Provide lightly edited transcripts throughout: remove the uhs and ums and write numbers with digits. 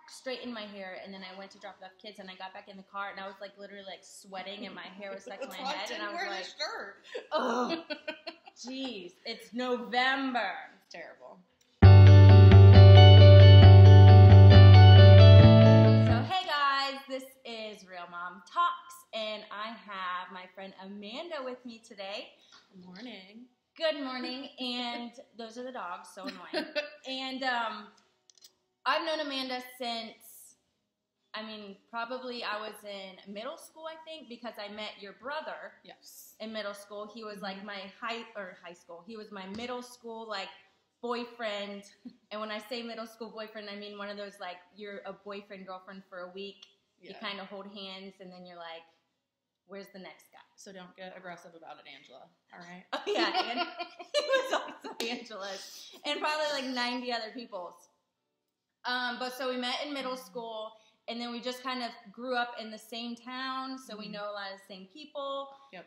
straightened my hair, and then I went to drop off kids, and I got back in the car, and I was like literally like sweating, and my hair was stuck to my head, and I was like, oh, jeez, it's November. It's terrible. So hey guys, this is Real Mom Talks, and I have my friend Amanda with me today. Good morning. Good morning, and those are the dogs, so annoying. And I've known Amanda since, probably I was in middle school, I think, because I met your brother. Yes. In middle school. He was like my high school. He was my middle school, like, boyfriend. And when I say middle school boyfriend, I mean one of those, like, you're a boyfriend, girlfriend for a week. Yeah. You kind of hold hands, and then you're like, where's the next guy? So don't get aggressive about it, Angela. All right? Oh, yeah. And he was also Angela's. And probably like 90 other people's. But so we met in middle school, and then we just kind of grew up in the same town, so we know a lot of the same people. Yep.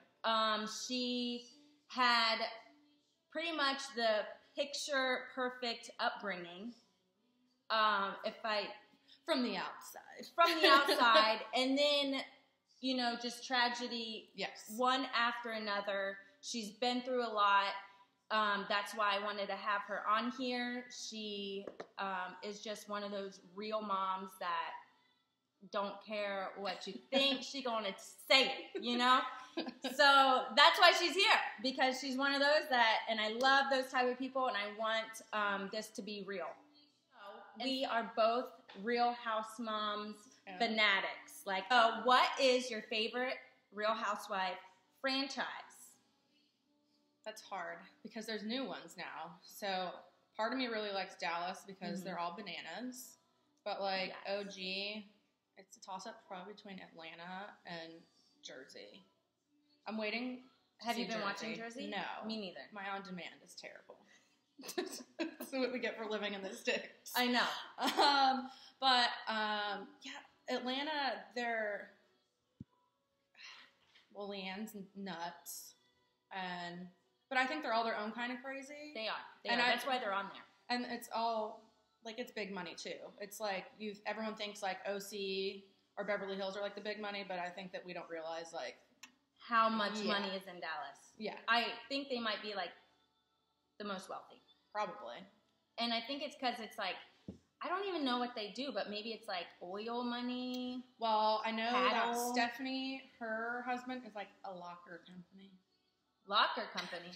She had pretty much the picture-perfect upbringing. From the outside. From the outside, and then, you know, just tragedy. Yes. One after another. She's been through a lot. That's why I wanted to have her on here. She is just one of those real moms that don't care what you think. She's going to say it, you know? So that's why she's here, because she's one of those that, and I love those type of people, and I want this to be real. So we are both Real Housemoms fanatics. Like, what is your favorite Real Housewife franchise? That's hard because there's new ones now. So part of me really likes Dallas because they're all bananas. But like OG, it's a toss-up probably between Atlanta and Jersey. I'm waiting. Have you been watching Jersey? No. Me neither. My on-demand is terrible. That's what we get for living in the sticks. I know. Atlanta, Leanne's nuts. But I think they're all their own kind of crazy. They are. That's why they're on there. And it's all, like, it's big money, too. It's like, everyone thinks, like, OC or Beverly Hills are, like, the big money, but I think that we don't realize, like... how much money is in Dallas. Yeah. I think they might be, like, the most wealthy. Probably. And I think it's because it's, like, I don't even know what they do, but maybe it's, like, oil money. Well, I know that Stephanie, her husband, is, like, a locker company. Locker company?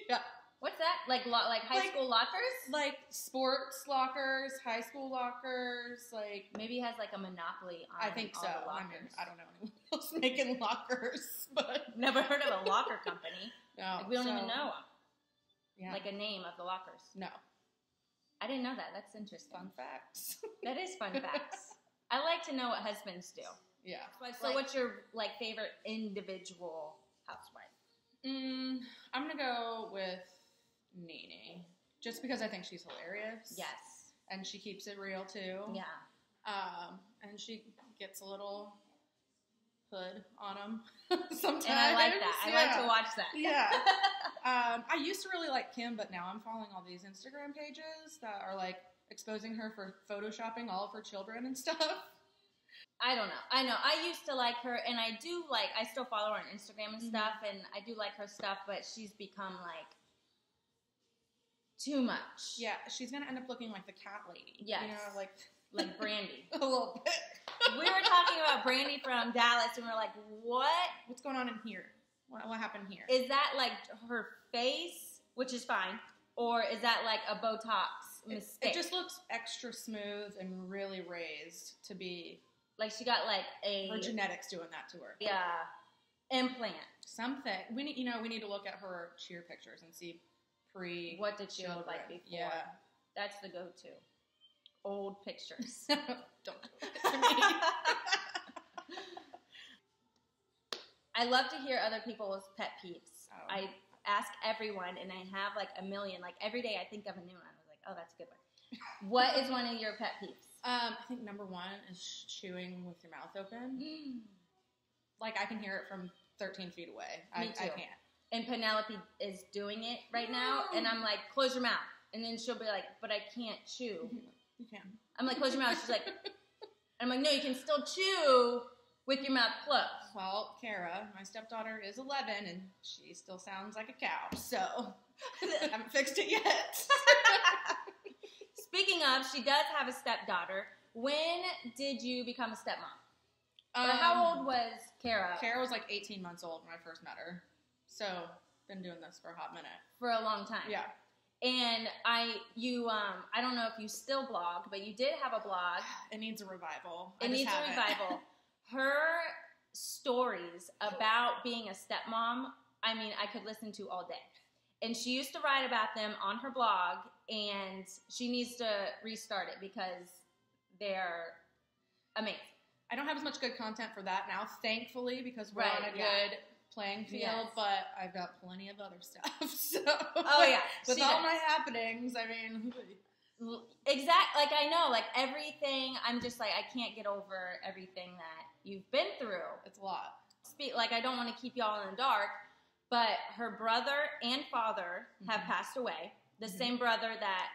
Yeah. What's that? Like high school lockers? Like sports lockers, high school lockers, like... maybe he has like a monopoly on I think all so. The lockers. I mean, I don't know anyone else making lockers, but... Never heard of a locker company. No. Like, we don't even know. Yeah. Like a name of the lockers. No. I didn't know that. That's interesting. Fun facts. That is fun facts. I like to know what husbands do. Yeah. So what's your like favorite individual housewife? I'm going to go with Nene, just because I think she's hilarious. Yes. And she keeps it real, too. Yeah. And she gets a little hood on them sometimes. And I like that. I like to watch that. Yeah. I used to really like Kim, but now I'm following all these Instagram pages that are, like, exposing her for photoshopping all of her children and stuff. I don't know. I know. I used to like her, and I still follow her on Instagram and stuff, and I do like her stuff, but she's become, like, too much. Yeah, she's going to end up looking like the cat lady. Yes. You know, like Brandy. A little bit. We were talking about Brandy from Dallas, and we were like, what? What's going on in here? What happened here? Is that, like, her face, which is fine, or is that, like, a Botox mistake? It just looks extra smooth and really raised to be... like, she got, like, her genetics doing that to her. Yeah. Implant. Something. We need to look at her cheer pictures and see what did she look like before? Yeah. That's the go-to. Old pictures. Don't do it to me. I love to hear other people's pet peeves. Oh. I ask everyone, and I have, like, a million. Like, every day I think of a new one. I was like, oh, that's a good one. What is one of your pet peeves? I think number one is chewing with your mouth open. Like, I can hear it from 13 feet away. Me too. I can't. And Penelope is doing it right now, and I'm like, close your mouth. And then she'll be like, but I can't chew. You can. I'm like, close your mouth. She's like, I'm like, no, you can still chew with your mouth closed. Well, Kara, my stepdaughter, is 11, and she still sounds like a cow, so I haven't fixed it yet. Speaking of, she does have a stepdaughter. When did you become a stepmom? Or how old was Kara? Kara was like 18 months old when I first met her, so been doing this for a hot minute. For a long time. Yeah. And I don't know if you still blog, but you did have a blog. It needs a revival. It needs a revival. Her stories about being a stepmom, I mean, I could listen to all day. And she used to write about them on her blog, and she needs to restart it because they're amazing. I don't have as much good content for that now, thankfully, because we're on a good playing field, but I've got plenty of other stuff. So, with all my happenings, I mean, exactly. Like, I know, like, everything, I'm just like, I can't get over everything that you've been through. It's a lot. Like, I don't want to keep y'all in the dark, but her brother and father have passed away. The same brother that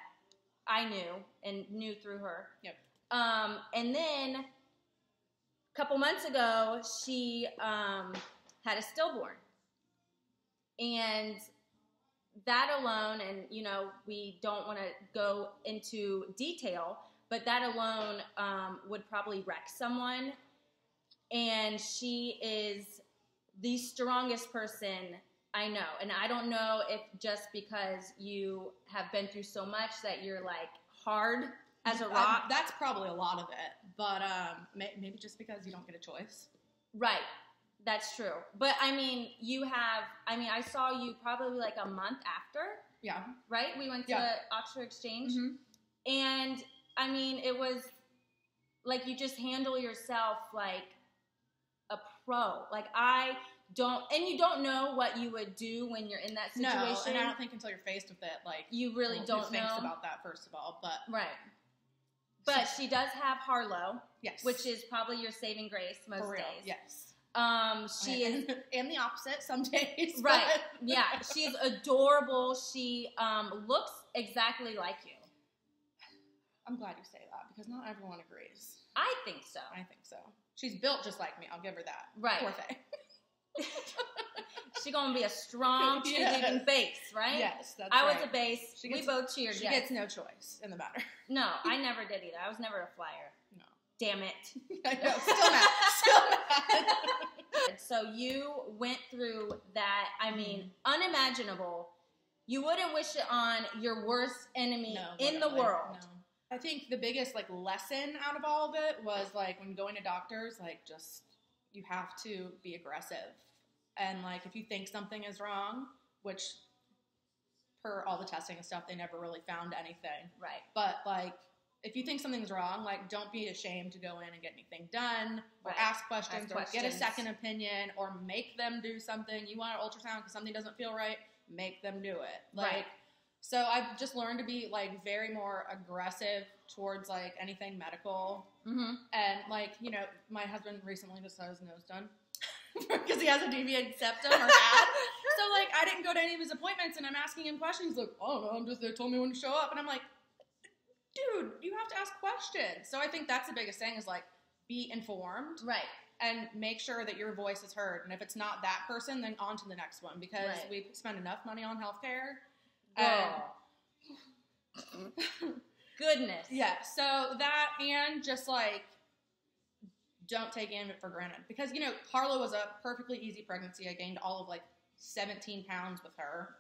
I knew and knew through her. Yep. And then a couple months ago, she had a stillborn. And that alone, and, you know, we don't want to go into detail, but that alone would probably wreck someone. And she is the strongest person I know. And I don't know if just because you have been through so much that you're, like, hard as a rock. That's probably a lot of it. But maybe just because you don't get a choice. Right. That's true. But, I mean, I saw you probably like a month after. Yeah. Right? We went to Oxford Exchange. Mm-hmm. And, I mean, it was like you just handle yourself like a pro. Like, you don't know what you would do when you're in that situation. No, and I don't think until you're faced with it, like, you really don't know. Who thinks about that, first of all, but. Right. But she does have Harlow. Yes. Which is probably your saving grace most For real, days. yes. She is, and the opposite some days. Right. Yeah. She's adorable. She looks exactly like you. I'm glad you say that because not everyone agrees. I think so. I think so. She's built just like me. I'll give her that. Right. Poor thing. She's gonna be a strong cheerleading base, right? Yes, that's I right. was a base. We both cheered. She gets no choice in the matter. No, I never did either. I was never a flyer. No. Damn it. I know. Still mad. So you went through that, I mean, unimaginable. You wouldn't wish it on your worst enemy in the world. No. I think the biggest, like, lesson out of all of it was, like, when going to doctors, like, just, you have to be aggressive. And, like, if you think something is wrong, which, per all the testing and stuff, they never really found anything. Right. But, like, if you think something's wrong, like, don't be ashamed to go in and get anything done, or ask questions, or get a second opinion, or make them do something. You want an ultrasound because something doesn't feel right, make them do it. Like, so I've just learned to be, like, very more aggressive towards, like, anything medical. Mm-hmm. And, like, you know, my husband recently just had his nose done because he has a deviated septum or had. So, like, I didn't go to any of his appointments, and I'm asking him questions. He's like, oh, no, they told me when to show up. And I'm like, dude, you have to ask questions. So I think that's the biggest thing is, like, be informed. Right. And make sure that your voice is heard. And if it's not that person, then on to the next one because we spend enough money on healthcare. Goodness. Yeah. So that and just, like, don't take it for granted. Because, you know, Harlow was a perfectly easy pregnancy. I gained all of, like, 17 pounds with her.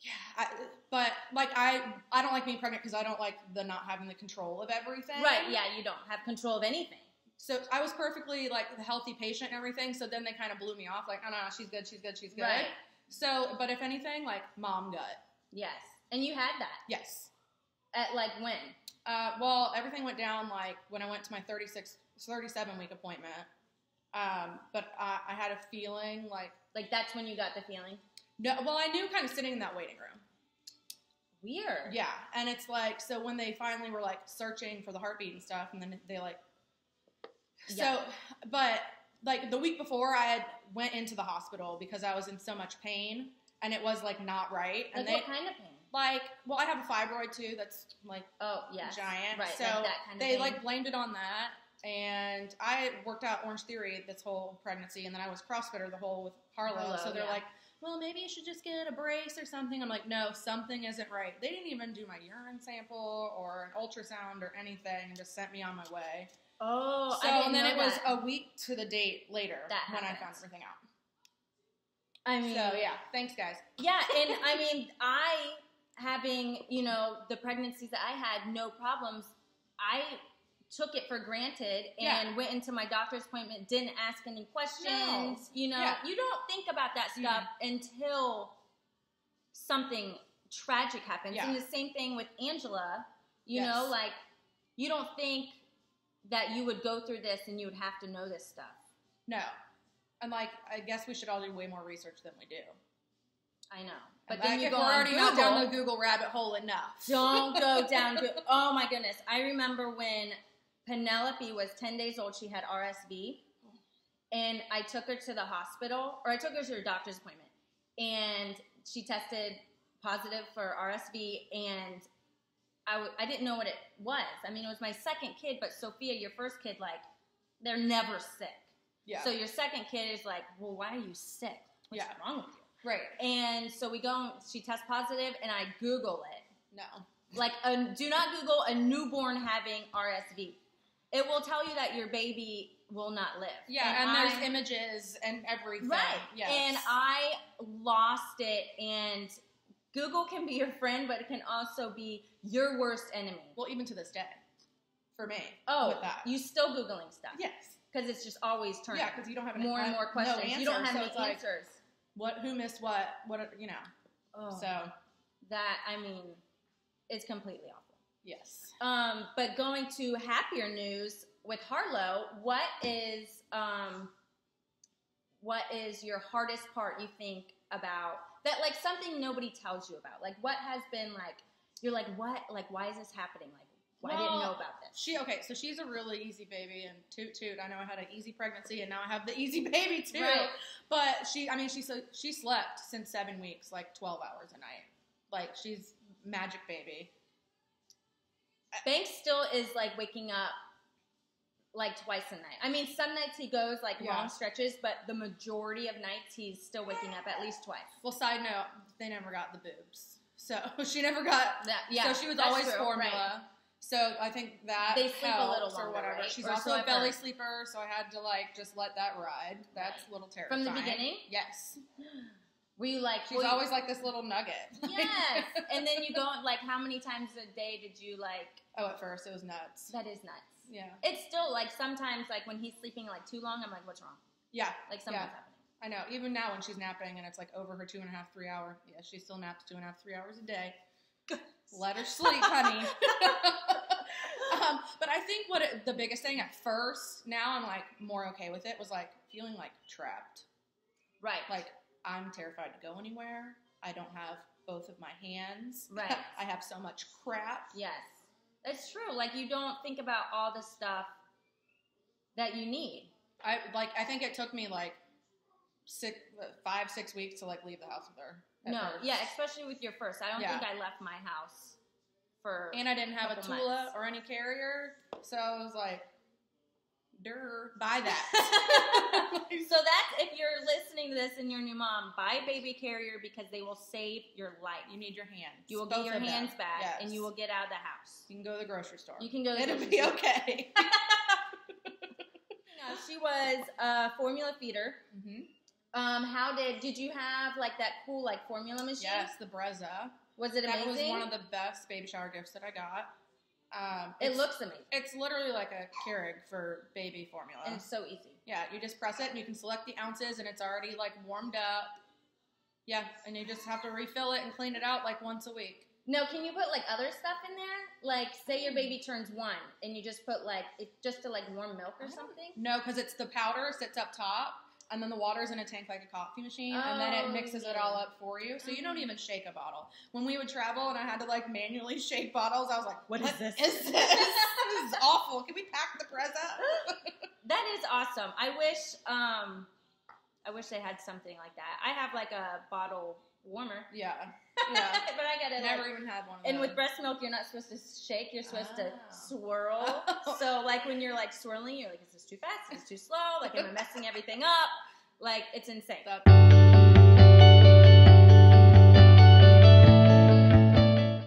Yeah, but, like, I don't like being pregnant because I don't like the not having the control of everything. Right, yeah, you don't have control of anything. So I was perfectly, like, the healthy patient and everything, so then they kind of blew me off, like, oh, no, she's good. Right. So, but if anything, like, mom gut. Yes. And you had that? Yes. At, like, when? Well, everything went down, like, when I went to my 37-week appointment. But I had a feeling, like... Like, that's when you got the feeling? No, well, I knew kind of sitting in that waiting room. Weird. Yeah, and it's like, so when they finally were, like, searching for the heartbeat and stuff, and then they, like... So, but, like, the week before, I had went into the hospital because I was in so much pain, and it was, like, not right. And like, what kind of pain? Like, well, I have a fibroid too. That's like giant. Right. So like that kind of they thing. like blamed it on that. And I worked out Orange Theory this whole pregnancy, and then I was CrossFitter the whole with Harlow. So they're like, well, maybe you should just get a brace or something. I'm like, no, something isn't right. They didn't even do my urine sample or an ultrasound or anything, and just sent me on my way. Oh, so I didn't and then know it that. was a week to the date later when I happens. found everything out. I mean, so yeah, thanks guys. Yeah, and I mean, having, you know, the pregnancies that I had, no problems, I took it for granted and went into my doctor's appointment, didn't ask any questions. You know, you don't think about that stuff until something tragic happens. And the same thing with Angela, you know, like, you don't think that you would go through this and you would have to know this stuff. No. And, like, I guess we should all do way more research than we do. I know. But then you go on Google. We're already not down the Google rabbit hole enough. Don't go down. Oh, my goodness. I remember when Penelope was 10 days old, she had RSV. And I took her to the hospital, or I took her to her doctor's appointment. And she tested positive for RSV, and I didn't know what it was. I mean, it was my second kid, but Sophia, your first kid, like, they're never sick. Yeah. So your second kid is like, well, why are you sick? What's wrong with you? Right. And so we go, she tests positive, and I Google it. No. Like, do not Google a newborn having RSV. It will tell you that your baby will not live. Yeah, and there's images and everything. Right. Yes. And I lost it, and Google can be your friend, but it can also be your worst enemy. Well, even to this day, for me. Oh, with that. You still Googling stuff? Yes. Because it's just always turning. Yeah, because you don't have more and more questions. No answer, you don't have any answers. Like, who missed what, you know. Oh. So. That, I mean, it's completely awful. Yes. But going to happier news with Harlow, what is your hardest part you think about, that, like, something nobody tells you about? Like, what has been, like, you're like, what? Like, why is this happening? Like, I didn't know about this. Okay, so she's a really easy baby, and toot toot. I know I had an easy pregnancy, and now I have the easy baby too. Right. But she slept since 7 weeks, like 12 hours a night. Like, she's magic baby. Banks still is like waking up like twice a night. I mean, some nights he goes like long stretches, but the majority of nights he's still waking up at least twice. Well, side note, they never got the boobs, so she never got that. Yeah, so she was always formula. Right. So I think that they sleep a little longer, or whatever. Right? She's or also a belly sleeper, so I had to like just let that ride. That's a little terrifying. From the beginning? Yes. Were you like... She's always like this little nugget. Yes. And then you go, like, how many times a day did you, like... Oh, at first it was nuts. That is nuts. Yeah. It's still, like, sometimes, like, when he's sleeping, like, too long, I'm like, what's wrong? Yeah. Like, something's happening. I know. Even now when she's napping and it's, like, over her 2.5, 3 hour... Yeah, she still naps 2.5, 3 hours a day. Let her sleep, honey. But I think the biggest thing at first, now I'm, like, more okay with it, was, like, feeling, like, trapped. Right. Like... I'm terrified to go anywhere. I don't have both of my hands. Right. I have so much crap. Yes. It's true. Like, you don't think about all the stuff that you need. I think it took me, like, 5, 6 weeks to, like, leave the house with her. No. First. Yeah, especially with your first. I don't think I left my house for And I didn't have a Tula or any carrier. So I was like... buy that. So that's, if you're listening to this and you're a new mom, buy a baby carrier because they will save your life. You need your hands. You will get your hands back, and you will get out of the house. You can go to the grocery store. You can go to the grocery store. It'll be okay. She was a formula feeder. Mm-hmm. Did you have, like, that cool, like, formula machine? Yes, the Brezza. Was it amazing? That was one of the best baby shower gifts that I got. It looks amazing. It's literally like a Keurig for baby formula. And it's so easy. Yeah, you just press it and you can select the ounces and it's already like warmed up. Yeah, and you just have to refill it and clean it out like once a week. No, can you put like other stuff in there? Like, say your baby turns 1 and you just put like, just to like warm milk or something? No, because it's the powder sits up top. And then the water's in a tank like a coffee machine, and then it mixes it all up for you. So you don't even shake a bottle. When we would travel and I had to, like, manually shake bottles, I was like, what is this? This is awful. Can we pack the Brezza? That is awesome. I wish they had something like that. I have, like, a bottle warmer. Yeah. But I get it. Never even had one of those. And with breast milk, you're not supposed to shake. You're supposed to swirl. So, like, when you're, like, swirling, you're like, is this too fast? Is this too slow? Like, am I messing everything up? Like, it's insane.